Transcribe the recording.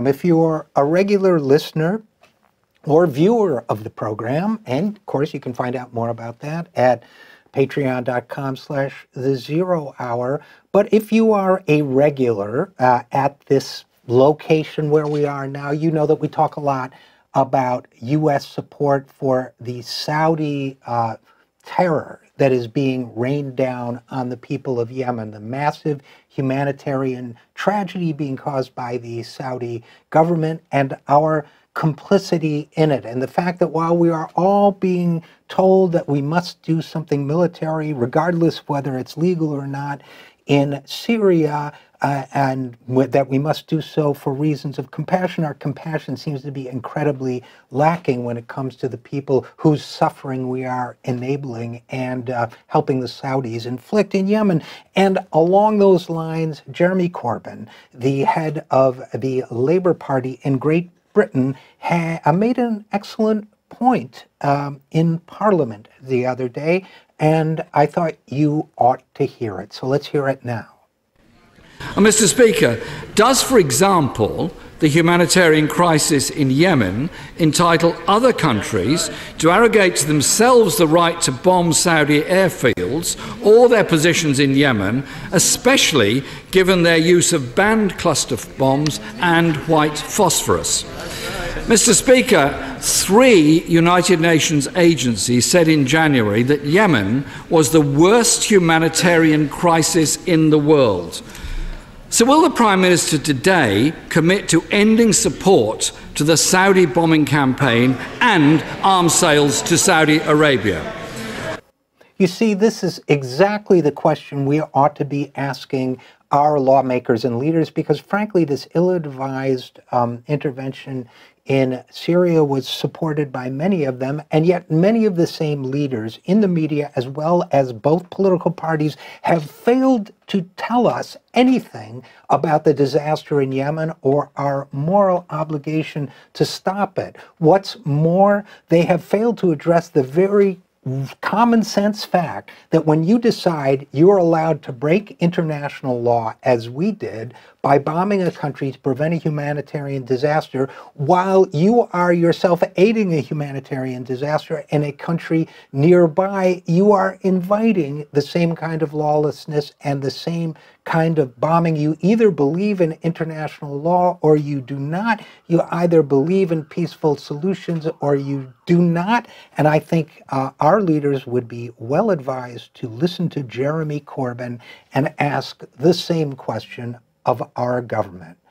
If you're a regular listener or viewer of the program, and of course you can find out more about that at patreon.com/the0hour. But if you are a regular at this location where we are now, you know that we talk a lot about U.S. support for the Saudi terror that is being rained down on the people of Yemen, the massive humanitarian tragedy being caused by the Saudi government and our complicity in it. And the fact that while we are all being told that we must do something military, regardless whether it's legal or not, in Syria, and that we must do so for reasons of compassion, our compassion seems to be incredibly lacking when it comes to the people whose suffering we are enabling and helping the Saudis inflict in Yemen. And along those lines, Jeremy Corbyn, the head of the Labour Party in Great Britain, made an excellent point in Parliament the other day, and I thought you ought to hear it. So let's hear it now. Mr. Speaker, does, for example, the humanitarian crisis in Yemen entitle other countries to arrogate to themselves the right to bomb Saudi airfields or their positions in Yemen, especially given their use of banned cluster bombs and white phosphorus? Mr. Speaker, 3 United Nations agencies said in January that Yemen was the worst humanitarian crisis in the world. So will the Prime Minister today commit to ending support to the Saudi bombing campaign and arms sales to Saudi Arabia? You see, this is exactly the question we ought to be asking our lawmakers and leaders, because frankly, this ill-advised intervention in Syria was supported by many of them, and yet many of the same leaders in the media, as well as both political parties, have failed to tell us anything about the disaster in Yemen or our moral obligation to stop it. What's more, they have failed to address the very common sense fact that when you decide you're allowed to break international law, as we did, by bombing a country to prevent a humanitarian disaster, while you are yourself aiding a humanitarian disaster in a country nearby, you are inviting the same kind of lawlessness and the same kind of bombing. You either believe in international law or you do not. You either believe in peaceful solutions or you do not. And I think our leaders would be well advised to listen to Jeremy Corbyn and ask the same question of our government.